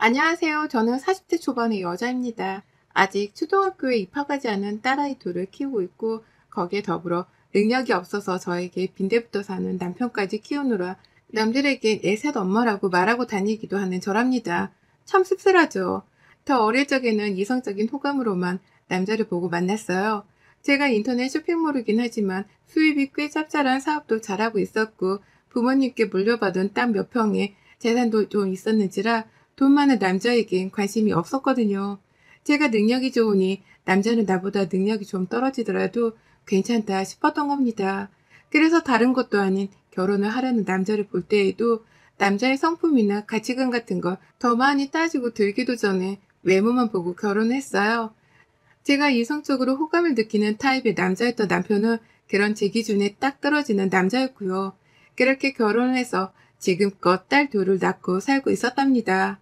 안녕하세요. 저는 40대 초반의 여자입니다. 아직 초등학교에 입학하지 않은 딸아이 둘을 키우고 있고 거기에 더불어 능력이 없어서 저에게 빈대부터 사는 남편까지 키우느라 남들에게 내셋 엄마라고 말하고 다니기도 하는 저랍니다. 참 씁쓸하죠. 더 어릴 적에는 이성적인 호감으로만 남자를 보고 만났어요. 제가 인터넷 쇼핑몰이긴 하지만 수입이 꽤 짭짤한 사업도 잘하고 있었고 부모님께 물려받은 땅 몇 평에 재산도 좀 있었는지라 돈 많은 남자에겐 관심이 없었거든요. 제가 능력이 좋으니 남자는 나보다 능력이 좀 떨어지더라도 괜찮다 싶었던 겁니다. 그래서 다른 것도 아닌 결혼을 하려는 남자를 볼 때에도 남자의 성품이나 가치관 같은 걸 더 많이 따지고 들기도 전에 외모만 보고 결혼했어요. 제가 이성적으로 호감을 느끼는 타입의 남자였던 남편은 그런 제 기준에 딱 떨어지는 남자였고요. 그렇게 결혼을 해서 지금껏 딸 둘을 낳고 살고 있었답니다.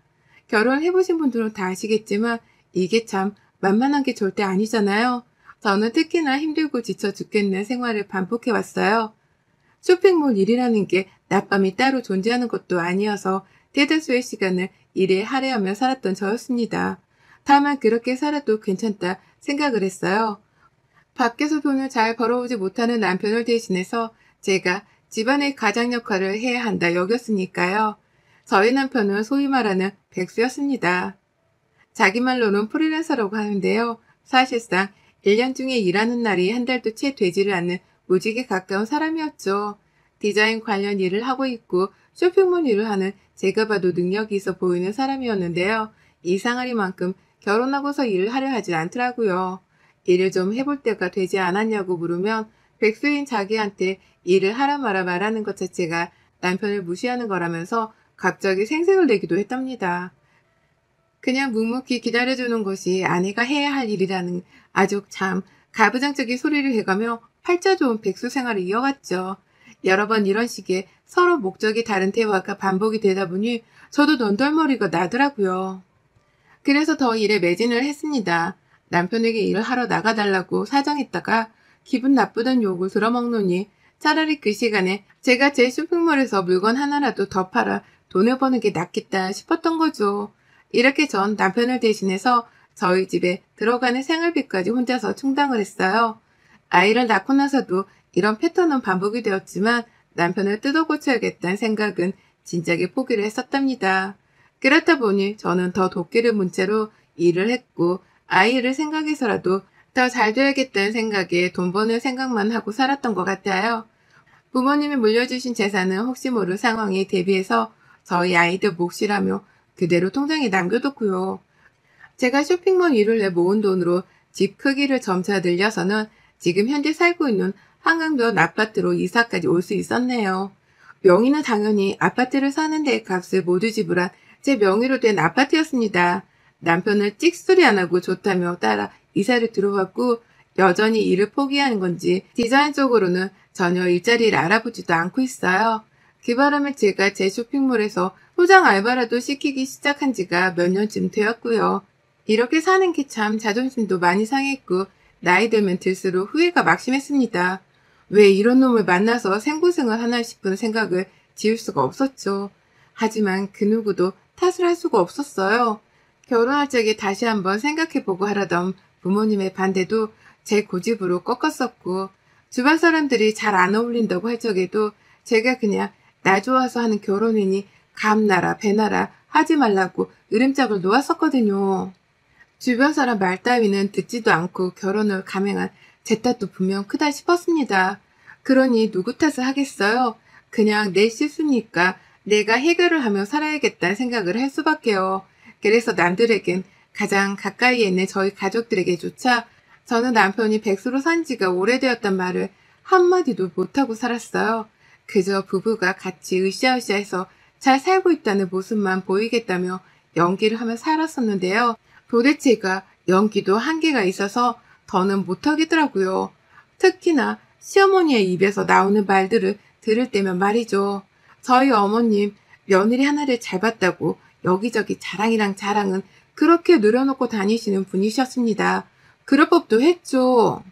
결혼해보신 분들은 다 아시겠지만 이게 참 만만한 게 절대 아니잖아요. 저는 특히나 힘들고 지쳐 죽겠는 생활을 반복해왔어요. 쇼핑몰 일이라는 게 낮밤이 따로 존재하는 것도 아니어서 대다수의 시간을 일에 할애하며 살았던 저였습니다. 다만 그렇게 살아도 괜찮다 생각을 했어요. 밖에서 돈을 잘 벌어오지 못하는 남편을 대신해서 제가 집안의 가장 역할을 해야 한다 여겼으니까요. 저희 남편은 소위 말하는 백수였습니다. 자기 말로는 프리랜서라고 하는데요. 사실상 1년 중에 일하는 날이 한 달도 채 되지를 않는 무직에 가까운 사람이었죠. 디자인 관련 일을 하고 있고 쇼핑몰 일을 하는 제가 봐도 능력이 있어 보이는 사람이었는데요. 이상하리만큼 결혼하고서 일을 하려 하질 않더라고요. 일을 좀 해볼 때가 되지 않았냐고 물으면 백수인 자기한테 일을 하라 마라 말하는 것 자체가 남편을 무시하는 거라면서 갑자기 생색을 내기도 했답니다. 그냥 묵묵히 기다려주는 것이 아내가 해야 할 일이라는 아주 참 가부장적인 소리를 해가며 팔자 좋은 백수 생활을 이어갔죠. 여러 번 이런 식의 서로 목적이 다른 대화가 반복이 되다 보니 저도 넌덜머리가 나더라고요. 그래서 더 일에 매진을 했습니다. 남편에게 일을 하러 나가달라고 사정했다가 기분 나쁘던 욕을 들어먹노니 차라리 그 시간에 제가 제 쇼핑몰에서 물건 하나라도 더 팔아 돈을 버는 게 낫겠다 싶었던 거죠. 이렇게 전 남편을 대신해서 저희 집에 들어가는 생활비까지 혼자서 충당을 했어요. 아이를 낳고 나서도 이런 패턴은 반복이 되었지만 남편을 뜯어 고쳐야겠다는 생각은 진작에 포기를 했었답니다. 그렇다 보니 저는 더 도끼를 문 채로 일을 했고 아이를 생각해서라도 더 잘 돼야겠다는 생각에 돈 버는 생각만 하고 살았던 것 같아요. 부모님이 물려주신 재산은 혹시 모를 상황에 대비해서 저희 아이들 몫이라며 그대로 통장에 남겨뒀고요. 제가 쇼핑몰 일을 내 모은 돈으로 집 크기를 점차 늘려서는 지금 현재 살고 있는 한강변 아파트로 이사까지 올 수 있었네요. 명의는 당연히 아파트를 사는 데 값을 모두 지불한 제 명의로 된 아파트였습니다. 남편을 찍소리 안 하고 좋다며 따라 이사를 들어왔고 여전히 일을 포기하는 건지 디자인 쪽으로는 전혀 일자리를 알아보지도 않고 있어요. 그 바람에 제가 제 쇼핑몰에서 포장 알바라도 시키기 시작한 지가 몇 년쯤 되었고요. 이렇게 사는 게 참 자존심도 많이 상했고 나이 들면 들수록 후회가 막심했습니다. 왜 이런 놈을 만나서 생고생을 하나 싶은 생각을 지울 수가 없었죠. 하지만 그 누구도 탓을 할 수가 없었어요. 결혼할 적에 다시 한번 생각해보고 하라던 부모님의 반대도 제 고집으로 꺾었었고 주변 사람들이 잘 안 어울린다고 할 적에도 제가 그냥 나 좋아서 하는 결혼이니 감나라 배나라 하지 말라고 으름장을 놓았었거든요. 주변 사람 말 따위는 듣지도 않고 결혼을 감행한 제 탓도 분명 크다 싶었습니다. 그러니 누구 탓을 하겠어요? 그냥 내 실수니까 내가 해결을 하며 살아야겠다는 생각을 할 수밖에요. 그래서 남들에겐 가장 가까이에 있는 저희 가족들에게조차 저는 남편이 백수로 산 지가 오래되었단 말을 한마디도 못하고 살았어요. 그저 부부가 같이 으쌰으쌰해서 잘 살고 있다는 모습만 보이겠다며 연기를 하며 살았었는데요. 도대체가 연기도 한계가 있어서 더는 못하겠더라고요. 특히나 시어머니의 입에서 나오는 말들을 들을 때면 말이죠. 저희 어머님 며느리 하나를 잘 봤다고 여기저기 자랑이랑 자랑은 그렇게 늘어놓고 다니시는 분이셨습니다. 그럴 법도 했죠.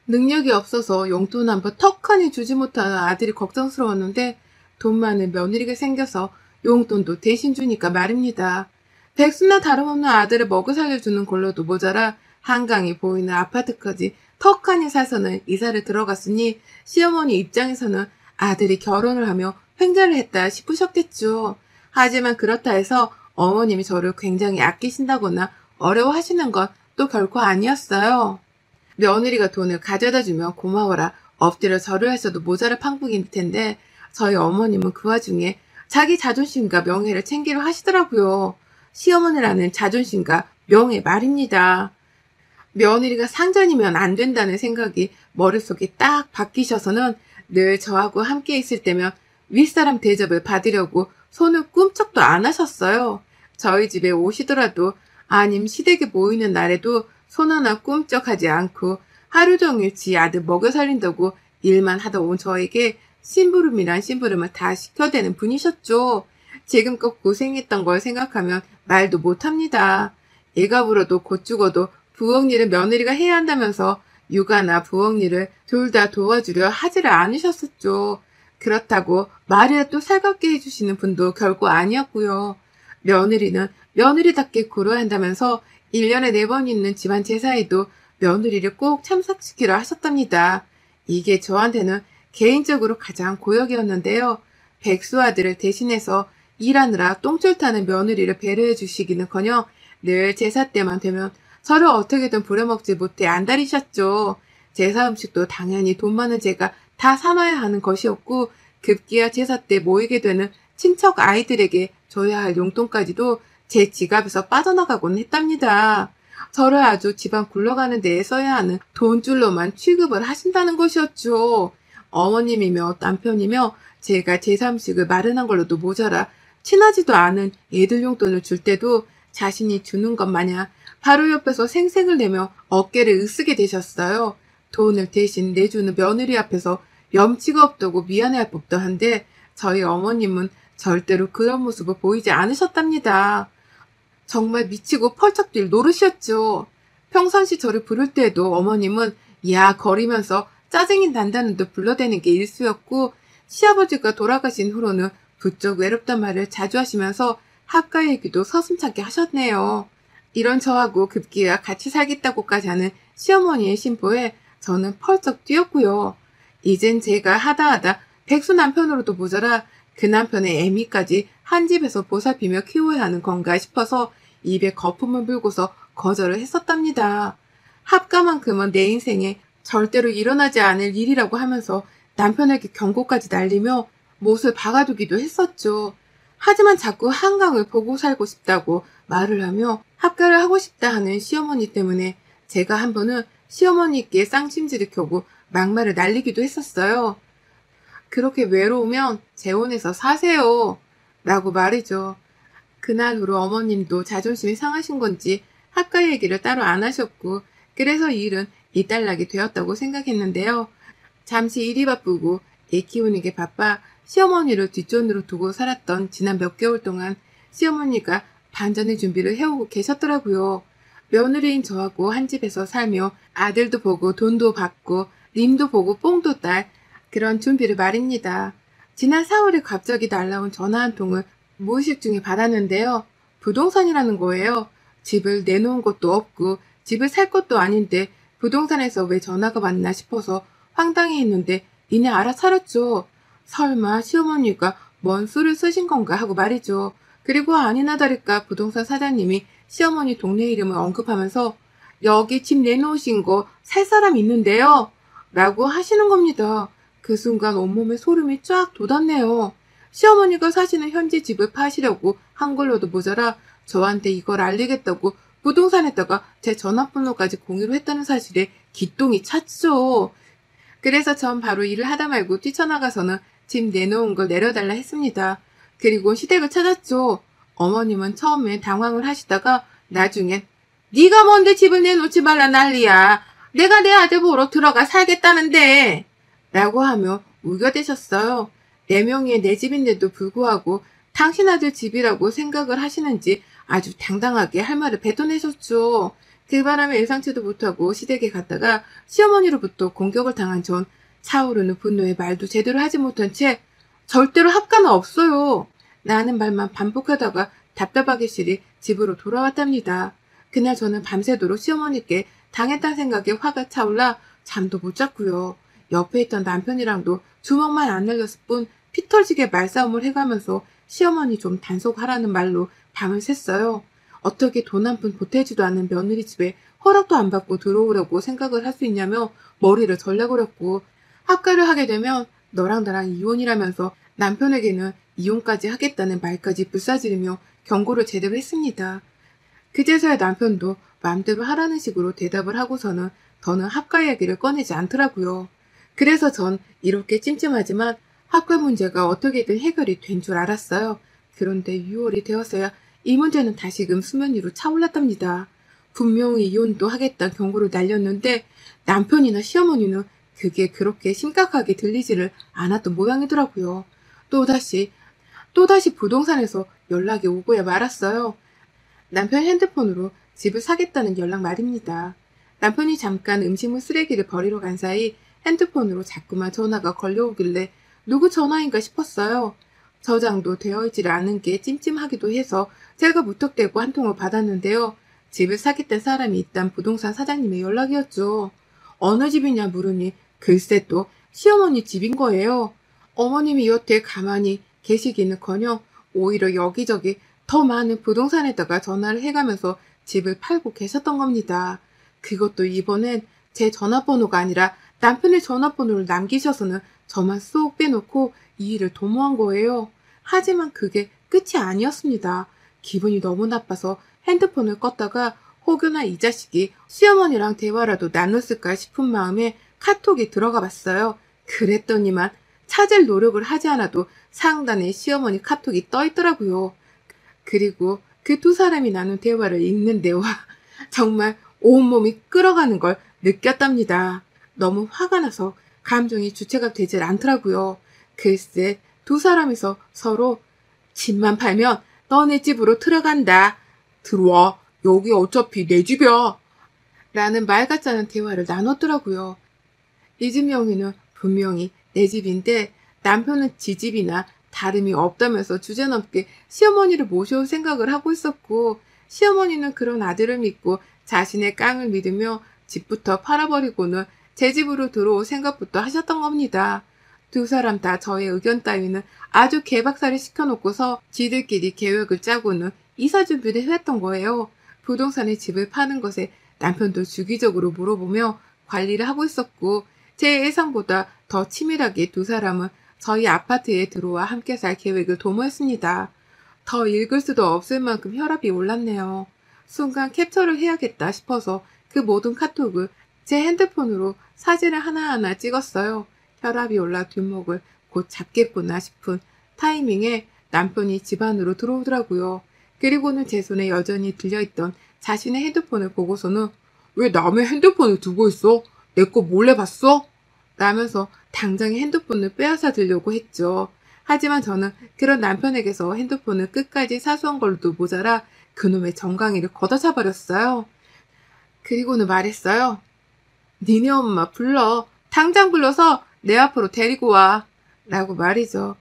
능력이 없어서 용돈 한번 턱하니 주지 못하는 아들이 걱정스러웠는데 돈 많은 며느리가 생겨서 용돈도 대신 주니까 말입니다. 백수나 다름없는 아들을 먹여 살려주는 걸로도 모자라 한강이 보이는 아파트까지 턱하니 사서는 이사를 들어갔으니 시어머니 입장에서는 아들이 결혼을 하며 횡재를 했다 싶으셨겠죠. 하지만 그렇다 해서 어머님이 저를 굉장히 아끼신다거나 어려워하시는 건 또 결코 아니었어요. 며느리가 돈을 가져다 주면 고마워라 엎드려 절을 하셔도 모자랄 판국일 텐데 저희 어머님은 그 와중에 자기 자존심과 명예를 챙기려 하시더라고요. 시어머니라는 자존심과 명예 말입니다. 며느리가 상전이면 안 된다는 생각이 머릿속에 딱 바뀌셔서는 늘 저하고 함께 있을 때면 윗사람 대접을 받으려고 손을 꿈쩍도 안 하셨어요. 저희 집에 오시더라도 아님 시댁에 모이는 날에도 손 하나 꿈쩍하지 않고 하루 종일 지 아들 먹여 살린다고 일만 하다 온 저에게 심부름이란 심부름을 다 시켜대는 분이셨죠. 지금껏 고생했던 걸 생각하면 말도 못합니다. 애가 불어도 곧 죽어도 부엌 일은 며느리가 해야 한다면서 육아나 부엌 일을 둘 다 도와주려 하지를 않으셨었죠. 그렇다고 말이라도 살갑게 해주시는 분도 결코 아니었고요. 며느리는 며느리답게 굴어야 한다면서 1년에 4번 있는 집안 제사에도 며느리를 꼭 참석시키려 하셨답니다. 이게 저한테는 개인적으로 가장 고역이었는데요. 백수 아들을 대신해서 일하느라 똥줄 타는 며느리를 배려해 주시기는커녕 늘 제사 때만 되면 저를 어떻게든 부려먹지 못해 안달이셨죠. 제사 음식도 당연히 돈 많은 제가 다 사놔야 하는 것이었고 급기야 제사 때 모이게 되는 친척 아이들에게 줘야 할 용돈까지도 제 지갑에서 빠져나가곤 했답니다. 저를 아주 집안 굴러가는 데에 써야 하는 돈줄로만 취급을 하신다는 것이었죠. 어머님이며 남편이며 제가 제사 음식을 마련한 걸로도 모자라 친하지도 않은 애들 용돈을 줄 때도 자신이 주는 것 마냥 바로 옆에서 생색을 내며 어깨를 으쓰게 되셨어요. 돈을 대신 내주는 며느리 앞에서 염치가 없다고 미안해할 법도 한데 저희 어머님은 절대로 그런 모습을 보이지 않으셨답니다. 정말 미치고 펄쩍 뛸 노릇이었죠. 평상시 저를 부를 때에도 어머님은 야 거리면서 짜증이 난다는 듯 불러대는 게 일수였고 시아버지가 돌아가신 후로는 부쩍 외롭단 말을 자주 하시면서 학가 얘기도 서슴찮게 하셨네요. 이런 저하고 급기야 같이 살겠다고까지 하는 시어머니의 심보에 저는 펄쩍 뛰었고요. 이젠 제가 하다하다 백수 남편으로도 모자라 그 남편의 애미까지 한 집에서 보살피며 키워야 하는 건가 싶어서 입에 거품을 물고서 거절을 했었답니다. 합가만큼은 내 인생에 절대로 일어나지 않을 일이라고 하면서 남편에게 경고까지 날리며 못을 박아두기도 했었죠. 하지만 자꾸 한강을 보고 살고 싶다고 말을 하며 합가를 하고 싶다 하는 시어머니 때문에 제가 한 번은 시어머니께 쌍심지를 켜고 막말을 날리기도 했었어요. 그렇게 외로우면 재혼해서 사세요. 라고 말이죠. 그날 후로 어머님도 자존심이 상하신 건지 학가 얘기를 따로 안 하셨고 그래서 이 일은 이딸락이 되었다고 생각했는데요. 잠시 일이 바쁘고 애 키우는 게 바빠 시어머니를 뒷전으로 두고 살았던 지난 몇 개월 동안 시어머니가 반전의 준비를 해오고 계셨더라고요. 며느리인 저하고 한 집에서 살며 아들도 보고 돈도 받고 님도 보고 뽕도 딸 그런 준비를 말입니다. 지난 4월에 갑자기 날라온 전화 한 통을 무의식 중에 받았는데요. 부동산이라는 거예요. 집을 내놓은 것도 없고 집을 살 것도 아닌데 부동산에서 왜 전화가 왔나 싶어서 황당해했는데 이내 알아차렸죠. 설마 시어머니가 뭔 수를 쓰신 건가 하고 말이죠. 그리고 아니나 다를까 부동산 사장님이 시어머니 동네 이름을 언급하면서 여기 집 내놓으신 거 살 사람 있는데요. 라고 하시는 겁니다. 그 순간 온몸에 소름이 쫙 돋았네요. 시어머니가 사시는 현지 집을 파시려고 한 걸로도 모자라 저한테 이걸 알리겠다고 부동산에다가 제 전화번호까지 공유를 했다는 사실에 기똥이 찼죠. 그래서 전 바로 일을 하다 말고 뛰쳐나가서는 집 내놓은 걸 내려달라 했습니다. 그리고 시댁을 찾았죠. 어머님은 처음에 당황을 하시다가 나중엔 네가 뭔데 집을 내놓지 말라 난리야. 내가 내 아들 보러 들어가 살겠다는데 라고 하며 우겨대셨어요. 4명이 내 집인데도 불구하고 당신 아들 집이라고 생각을 하시는지 아주 당당하게 할 말을 뱉어내셨죠. 그 바람에 예상치도 못하고 시댁에 갔다가 시어머니로부터 공격을 당한 전 차오르는 분노에 말도 제대로 하지 못한 채 절대로 합가는 없어요. 라는 말만 반복하다가 답답하기 싫이 집으로 돌아왔답니다. 그날 저는 밤새도록 시어머니께 당했다는 생각에 화가 차올라 잠도 못 잤고요. 옆에 있던 남편이랑도 주먹만 안 날렸을 뿐 피터지게 말싸움을 해가면서 시어머니 좀 단속하라는 말로 밤을 샜어요. 어떻게 돈 한 푼 보태지도 않는 며느리 집에 허락도 안 받고 들어오려고 생각을 할 수 있냐며 머리를 절레거렸고, 합가를 하게 되면 너랑 나랑 이혼이라면서 남편에게는 이혼까지 하겠다는 말까지 불사지르며 경고를 제대로 했습니다. 그제서야 남편도 마음대로 하라는 식으로 대답을 하고서는 더는 합가 이야기를 꺼내지 않더라고요. 그래서 전 이렇게 찜찜하지만 합가 문제가 어떻게든 해결이 된 줄 알았어요. 그런데 6월이 되어서야 이 문제는 다시금 수면 위로 차올랐답니다. 분명히 이혼도 하겠다는 경고를 날렸는데 남편이나 시어머니는 그게 그렇게 심각하게 들리지를 않았던 모양이더라고요. 또다시 부동산에서 연락이 오고야 말았어요. 남편 핸드폰으로 집을 사겠다는 연락 말입니다. 남편이 잠깐 음식물 쓰레기를 버리러 간 사이 핸드폰으로 자꾸만 전화가 걸려오길래 누구 전화인가 싶었어요. 저장도 되어 있지를 않은 게 찜찜하기도 해서 제가 무턱대고 한 통을 받았는데요. 집을 사겠다는 사람이 있단 부동산 사장님의 연락이었죠. 어느 집이냐 물으니 글쎄 또 시어머니 집인 거예요. 어머님이 여태 가만히 계시기는커녕 오히려 여기저기 더 많은 부동산에다가 전화를 해가면서 집을 팔고 계셨던 겁니다. 그것도 이번엔 제 전화번호가 아니라 남편의 전화번호를 남기셔서는 저만 쏙 빼놓고 이 일을 도모한 거예요. 하지만 그게 끝이 아니었습니다. 기분이 너무 나빠서 핸드폰을 껐다가 혹여나 이 자식이 시어머니랑 대화라도 나눴을까 싶은 마음에 카톡이 들어가 봤어요. 그랬더니만 찾을 노력을 하지 않아도 상단에 시어머니 카톡이 떠 있더라고요. 그리고 그 두 사람이 나눈 대화를 읽는데와 정말 온몸이 끓어가는 걸 느꼈답니다. 너무 화가 나서 감정이 주체가 되질 않더라고요. 글쎄 두 사람이서 서로 집만 팔면 너네 집으로 들어간다. 들어와. 여기 어차피 내 집이야. 라는 말 같지 않은 대화를 나눴더라고요. 이 집 명의는 분명히 내 집인데 남편은 지 집이나 다름이 없다면서 주제넘게 시어머니를 모셔올 생각을 하고 있었고, 시어머니는 그런 아들을 믿고 자신의 깡을 믿으며 집부터 팔아버리고는 제 집으로 들어올 생각부터 하셨던 겁니다. 두 사람 다 저의 의견 따위는 아주 개박살을 시켜놓고서 지들끼리 계획을 짜고는 이사 준비를 해왔던 거예요. 부동산에 집을 파는 것에 남편도 주기적으로 물어보며 관리를 하고 있었고, 제 예상보다 더 치밀하게 두 사람은 저희 아파트에 들어와 함께 살 계획을 도모했습니다. 더 읽을 수도 없을 만큼 혈압이 올랐네요. 순간 캡처를 해야겠다 싶어서 그 모든 카톡을 제 핸드폰으로 사진을 하나하나 찍었어요. 혈압이 올라 뒷목을 곧 잡겠구나 싶은 타이밍에 남편이 집 안으로 들어오더라고요. 그리고는 제 손에 여전히 들려있던 자신의 핸드폰을 보고서는 왜 남의 핸드폰을 두고 있어? 내 거 몰래 봤어? 라면서 당장에 핸드폰을 빼앗아 들려고 했죠. 하지만 저는 그런 남편에게서 핸드폰을 끝까지 사수한 걸로도 모자라 그놈의 정강이를 걷어차버렸어요. 그리고는 말했어요. 니네 엄마 불러. 당장 불러서 내 앞으로 데리고 와. 라고 말이죠.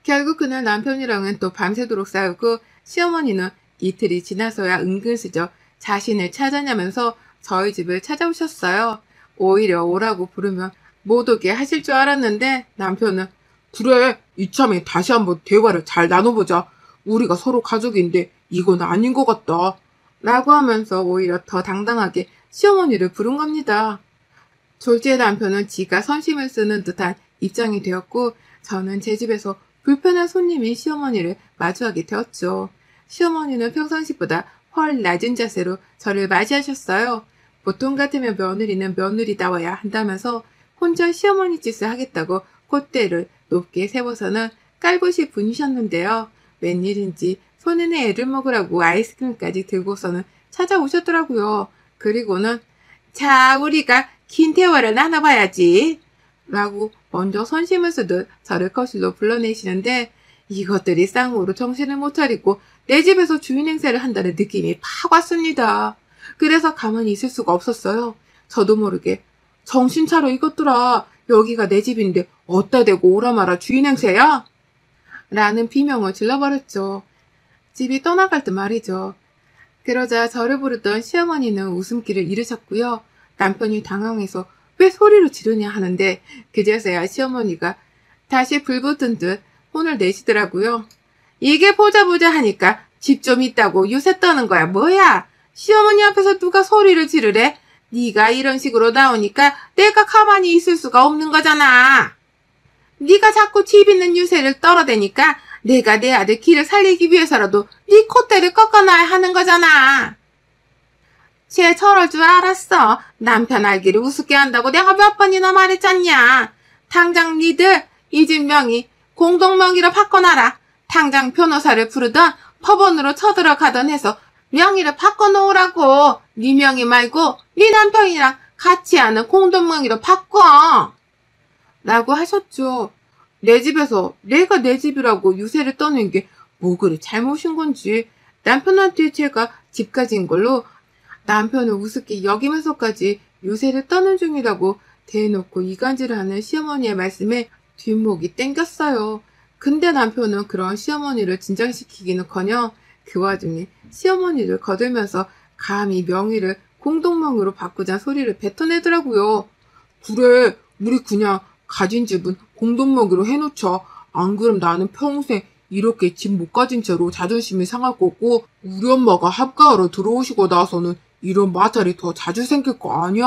결국 그날 남편이랑은 또 밤새도록 싸우고 시어머니는 이틀이 지나서야 은근슬쩍 자신을 찾아냐면서 저희 집을 찾아오셨어요. 오히려 오라고 부르면 못 오게 하실 줄 알았는데 남편은 그래 이참에 다시 한번 대화를 잘 나눠보자. 우리가 서로 가족인데 이건 아닌 것 같다. 라고 하면서 오히려 더 당당하게 시어머니를 부른 겁니다. 졸지의 남편은 지가 선심을 쓰는 듯한 입장이 되었고 저는 제 집에서 불편한 손님인 시어머니를 마주하게 되었죠. 시어머니는 평상시보다 훨 낮은 자세로 저를 맞이하셨어요. 보통 같으면 며느리는 며느리다워야 한다면서 혼자 시어머니 짓을 하겠다고 콧대를 높게 세워서는 깔보시 분이셨는데요. 웬일인지 손에는 애를 먹으라고 아이스크림까지 들고서는 찾아오셨더라고요. 그리고는 자 우리가 긴 대화를 나눠봐야지 라고 먼저 선심을 쓰듯 저를 거실로 불러내시는데 이것들이 쌍으로 정신을 못 차리고 내 집에서 주인 행세를 한다는 느낌이 팍 왔습니다. 그래서 가만히 있을 수가 없었어요. 저도 모르게 정신 차려 이것들아. 여기가 내 집인데 어따 대고 오라 마라 주인 행세야? 라는 비명을 질러버렸죠. 집이 떠나갈 때 말이죠. 그러자 저를 부르던 시어머니는 웃음기를 잃으셨고요. 남편이 당황해서 왜 소리를 지르냐 하는데 그제서야 시어머니가 다시 불붙은 듯 혼을 내시더라고요. 이게 보자 보자 하니까 집 좀 있다고 요새 떠는 거야. 뭐야? 시어머니 앞에서 누가 소리를 지르래? 네가 이런 식으로 나오니까 내가 가만히 있을 수가 없는 거잖아. 네가 자꾸 집 있는 유세를 떨어대니까 내가 내 아들 길을 살리기 위해서라도 네 콧대를 꺾어놔야 하는 거잖아. 쟤 저럴 줄 알았어. 남편 알기를 우습게 한다고 내가 몇 번이나 말했잖냐. 당장 니들 이 집 명의 공동명의로 바꿔놔라. 당장 변호사를 부르던 법원으로 쳐들어가던 해서 명의를 바꿔놓으라고. 네 명의 말고 네 남편이랑 같이 하는 공동명의로 바꿔. 라고 하셨죠. 내 집에서 내가 내 집이라고 유세를 떠는 게 뭐 그리 잘못인 건지 남편한테 제가 집 가진 걸로 남편을 우습게 여기면서까지 유세를 떠는 중이라고 대놓고 이간질을 하는 시어머니의 말씀에 뒷목이 땡겼어요. 근데 남편은 그런 시어머니를 진정시키기는커녕 그 와중에 시어머니를 거들면서 감히 명의를 공동명의로 바꾸자는 소리를 뱉어내더라고요. 그래, 우리 그냥 가진 집은 공동명의로 해놓자. 안 그럼 나는 평생 이렇게 집 못 가진 채로 자존심이 상할 거고 우리 엄마가 합가하러 들어오시고 나서는 이런 마찰이 더 자주 생길 거 아니야.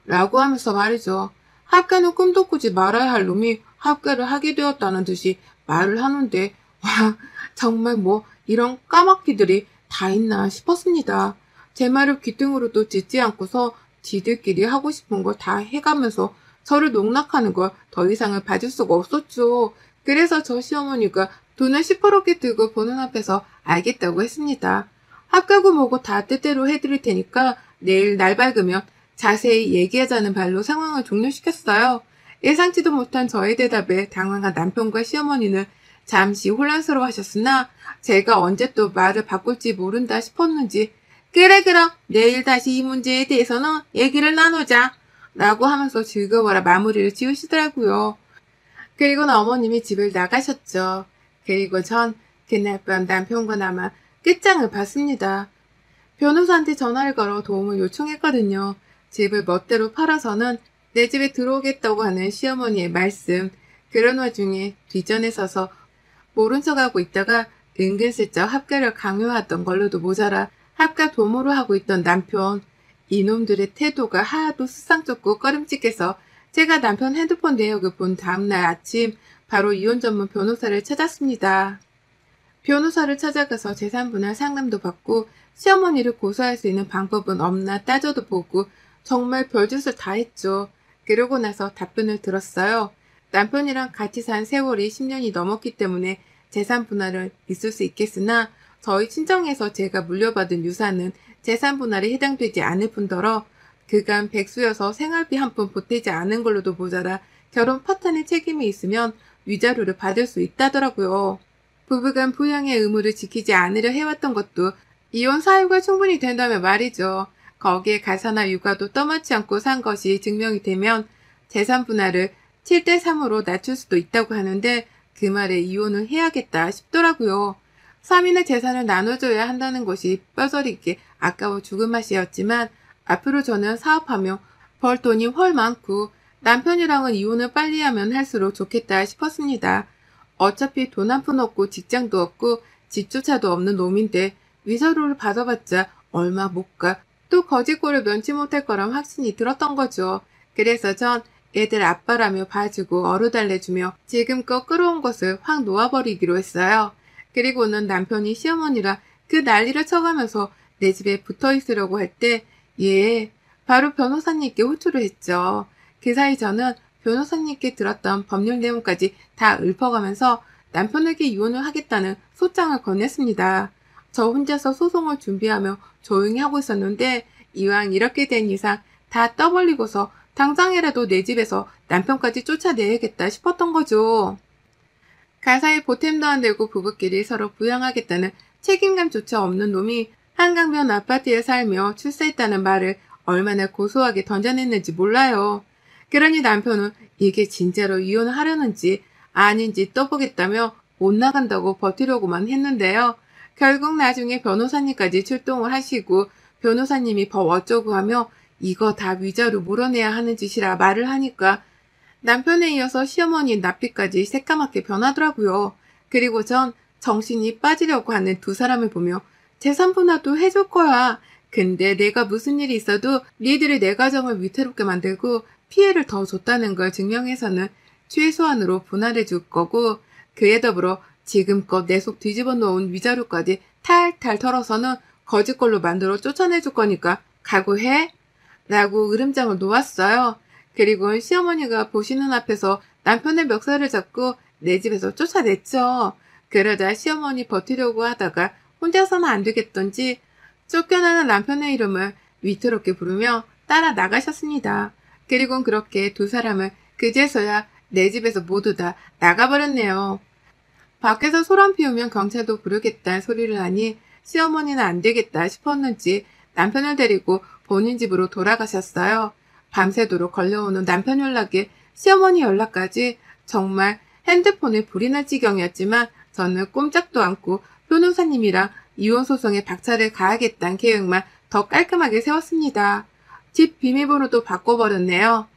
라고 하면서 말이죠. 합가는 꿈도 꾸지 말아야 할 놈이 합가를 하게 되었다는 듯이 말을 하는데 와 정말 뭐 이런 까마귀들이 다 있나 싶었습니다. 제 말을 귀등으로도 듣지 않고서 지들끼리 하고 싶은 걸 다 해가면서 저를 농락하는 걸 더 이상을 봐줄 수가 없었죠. 그래서 저 시어머니가 돈을 시퍼렇게 들고 보는 앞에서 알겠다고 했습니다. 합가고 뭐고 다 뜻대로 해드릴 테니까 내일 날 밝으면 자세히 얘기하자는 말로 상황을 종료시켰어요. 예상치도 못한 저의 대답에 당황한 남편과 시어머니는 잠시 혼란스러워 하셨으나 제가 언제 또 말을 바꿀지 모른다 싶었는지 그래 그럼 내일 다시 이 문제에 대해서는 얘기를 나누자 라고 하면서 즐거워라 마무리를 지으시더라고요. 그리고는 어머님이 집을 나가셨죠. 그리고 전 그날 밤 남편과 남아 끝장을 봤습니다. 변호사한테 전화를 걸어 도움을 요청했거든요. 집을 멋대로 팔아서는 내 집에 들어오겠다고 하는 시어머니의 말씀. 그런 와중에 뒷전에 서서 모른 척하고 있다가 은근슬쩍 합가를 강요하던 걸로도 모자라 합가 도모를 하고 있던 남편. 이놈들의 태도가 하나도 수상쩍고 꺼림칙해서 제가 남편 핸드폰 내역을 본 다음날 아침 바로 이혼 전문 변호사를 찾았습니다. 변호사를 찾아가서 재산분할 상담도 받고 시어머니를 고소할 수 있는 방법은 없나 따져도 보고 정말 별짓을 다 했죠. 그러고 나서 답변을 들었어요. 남편이랑 같이 산 세월이 10년이 넘었기 때문에 재산분할은 있을 수 있겠으나 저희 친정에서 제가 물려받은 유산은 재산분할에 해당되지 않을 뿐더러 그간 백수여서 생활비 한 푼 보태지 않은 걸로도 모자라 결혼 파탄의 책임이 있으면 위자료를 받을 수 있다더라고요. 부부간 부양의 의무를 지키지 않으려 해왔던 것도 이혼 사유가 충분히 된다면 말이죠. 거기에 가사나 육아도 떠맡지 않고 산 것이 증명이 되면 재산 분할을 7대3으로 낮출 수도 있다고 하는데 그 말에 이혼을 해야겠다 싶더라고요. 3인의 재산을 나눠줘야 한다는 것이 뼈저리게 아까워 죽을 맛이었지만 앞으로 저는 사업하며 벌 돈이 훨 많고 남편이랑은 이혼을 빨리 하면 할수록 좋겠다 싶었습니다. 어차피 돈 한 푼 없고 직장도 없고 집조차도 없는 놈인데 위자료를 받아봤자 얼마 못 가. 또 거지꼴을 면치 못할 거란 확신이 들었던 거죠. 그래서 전 애들 아빠라며 봐주고 어루달래주며 지금껏 끌어온 것을 확 놓아버리기로 했어요. 그리고는 남편이 시어머니랑 그 난리를 쳐가면서 내 집에 붙어있으려고 할 때 바로 변호사님께 호출을 했죠. 그 사이 저는 변호사님께 들었던 법률 내용까지 다 읊어가면서 남편에게 이혼을 하겠다는 소장을 건넸습니다. 저 혼자서 소송을 준비하며 조용히 하고 있었는데 이왕 이렇게 된 이상 다 떠벌리고서 당장이라도 내 집에서 남편까지 쫓아내야겠다 싶었던 거죠. 가사에 보탬도 안 되고 부부끼리 서로 부양하겠다는 책임감조차 없는 놈이 한강변 아파트에 살며 출세했다는 말을 얼마나 고소하게 던져냈는지 몰라요. 그러니 남편은 이게 진짜로 이혼을 하려는지 아닌지 떠보겠다며 못 나간다고 버티려고만 했는데요. 결국 나중에 변호사님까지 출동을 하시고 변호사님이 법 어쩌고 하며 이거 다 위자료 물어내야 하는 짓이라 말을 하니까 남편에 이어서 시어머니 납비까지 새까맣게 변하더라고요. 그리고 전 정신이 빠지려고 하는 두 사람을 보며 재산 분할도 해줄 거야. 근데 내가 무슨 일이 있어도 니들이 내 가정을 위태롭게 만들고 피해를 더 줬다는 걸 증명해서는 최소한으로 분할해 줄 거고 그에 더불어 지금껏 내 속 뒤집어 놓은 위자료까지 탈탈 털어서는 거짓걸로 만들어 쫓아내줄 거니까 각오해? 라고 으름장을 놓았어요. 그리고 시어머니가 보시는 앞에서 남편의 멱살을 잡고 내 집에서 쫓아냈죠. 그러자 시어머니 버티려고 하다가 혼자서는 안 되겠던지 쫓겨나는 남편의 이름을 위태롭게 부르며 따라 나가셨습니다. 그리고 그렇게 두 사람은 그제서야 내 집에서 모두 다 나가버렸네요. 밖에서 소란 피우면 경찰도 부르겠다는 소리를 하니 시어머니는 안 되겠다 싶었는지 남편을 데리고 본인 집으로 돌아가셨어요. 밤새도록 걸려오는 남편 연락에 시어머니 연락까지 정말 핸드폰에 불이 날 지경이었지만 저는 꼼짝도 않고 변호사님이랑 이혼소송에 박차를 가하겠다는 계획만 더 깔끔하게 세웠습니다. 집 비밀번호도 바꿔버렸네요.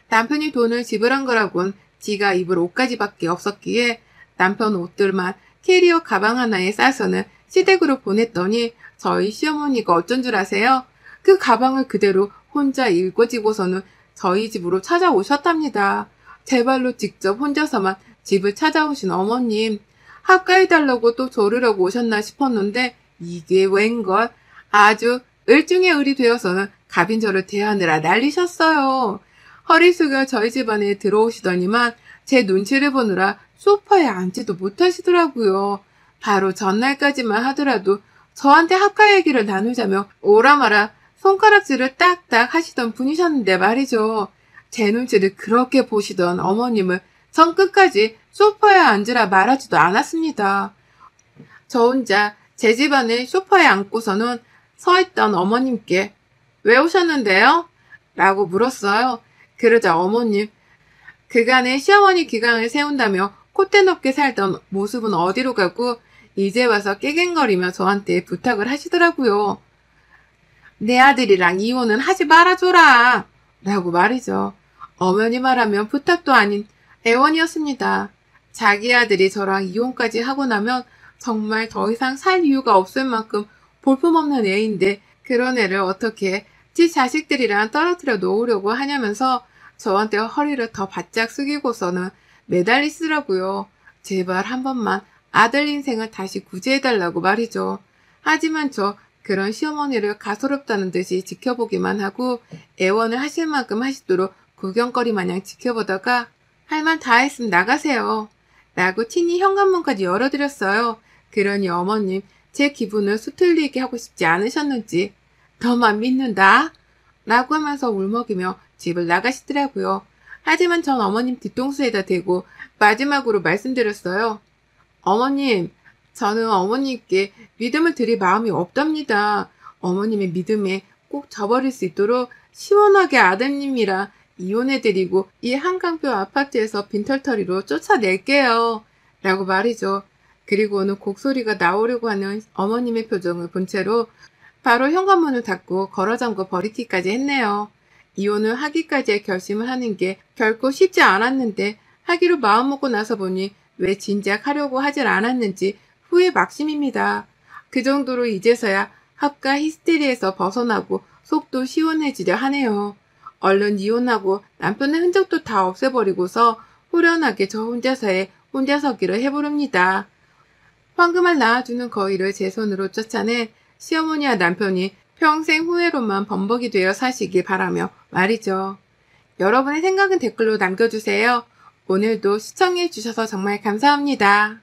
남편이 돈을 지불한 거라곤 지가 입을 옷까지밖에 없었기에 남편 옷들만 캐리어 가방 하나에 싸서는 시댁으로 보냈더니 저희 시어머니가 어쩐 줄 아세요? 그 가방을 그대로 혼자 읽어지고서는 저희 집으로 찾아오셨답니다. 제 발로 직접 혼자서만 집을 찾아오신 어머님. 합가해달라고 또 조르려고 오셨나 싶었는데 이게 웬걸 아주 을중에 을이 되어서는 갑인저를 대하느라 난리셨어요. 허리 숙여 저희 집안에 들어오시더니만 제 눈치를 보느라 소파에 앉지도 못하시더라고요. 바로 전날까지만 하더라도 저한테 합가 얘기를 나누자며 오라마라 손가락질을 딱딱 하시던 분이셨는데 말이죠. 제 눈치를 그렇게 보시던 어머님을 전 끝까지 소파에 앉으라 말하지도 않았습니다. 저 혼자 제 집안에 소파에 앉고서는 서있던 어머님께 왜 오셨는데요? 라고 물었어요. 그러자 어머님, 그간의 시어머니 기강을 세운다며 콧대 높게 살던 모습은 어디로 가고 이제 와서 깨갱거리며 저한테 부탁을 하시더라고요. 내 아들이랑 이혼은 하지 말아줘라 라고 말이죠. 어머니 말하면 부탁도 아닌 애원이었습니다. 자기 아들이 저랑 이혼까지 하고 나면 정말 더 이상 살 이유가 없을 만큼 볼품없는 애인데 그런 애를 어떻게 지 자식들이랑 떨어뜨려 놓으려고 하냐면서 저한테 허리를 더 바짝 숙이고서는 매달리시더라고요. 제발 한 번만 아들 인생을 다시 구제해달라고 말이죠. 하지만 저 그런 시어머니를 가소롭다는 듯이 지켜보기만 하고 애원을 하실 만큼 하시도록 구경거리 마냥 지켜보다가 할 말 다 했으면 나가세요. 라고 친히 현관문까지 열어드렸어요. 그러니 어머님 제 기분을 수틀리게 하고 싶지 않으셨는지 너만 믿는다 라고 하면서 울먹이며 집을 나가시더라고요. 하지만 전 어머님 뒤통수에다 대고 마지막으로 말씀드렸어요. 어머님, 저는 어머님께 믿음을 드릴 마음이 없답니다. 어머님의 믿음에 꼭 저버릴 수 있도록 시원하게 아드님이랑 이혼해드리고 이 한강뷰 아파트에서 빈털터리로 쫓아낼게요. 라고 말이죠. 그리고는 곡소리가 나오려고 하는 어머님의 표정을 본 채로 바로 현관문을 닫고 걸어잠궈 버리기까지 했네요. 이혼을 하기까지의 결심을 하는 게 결코 쉽지 않았는데 하기로 마음먹고 나서 보니 왜 진작 하려고 하질 않았는지 후회 막심입니다. 그 정도로 이제서야 합가 히스테리에서 벗어나고 속도 시원해지려 하네요. 얼른 이혼하고 남편의 흔적도 다 없애버리고서 후련하게 저 혼자서기를 해보렵니다. 황금알 낳아주는 거위를 제 손으로 쫓아낸 시어머니와 남편이 평생 후회로만 범벅이 되어 사시길 바라며 말이죠. 여러분의 생각은 댓글로 남겨주세요. 오늘도 시청해주셔서 정말 감사합니다.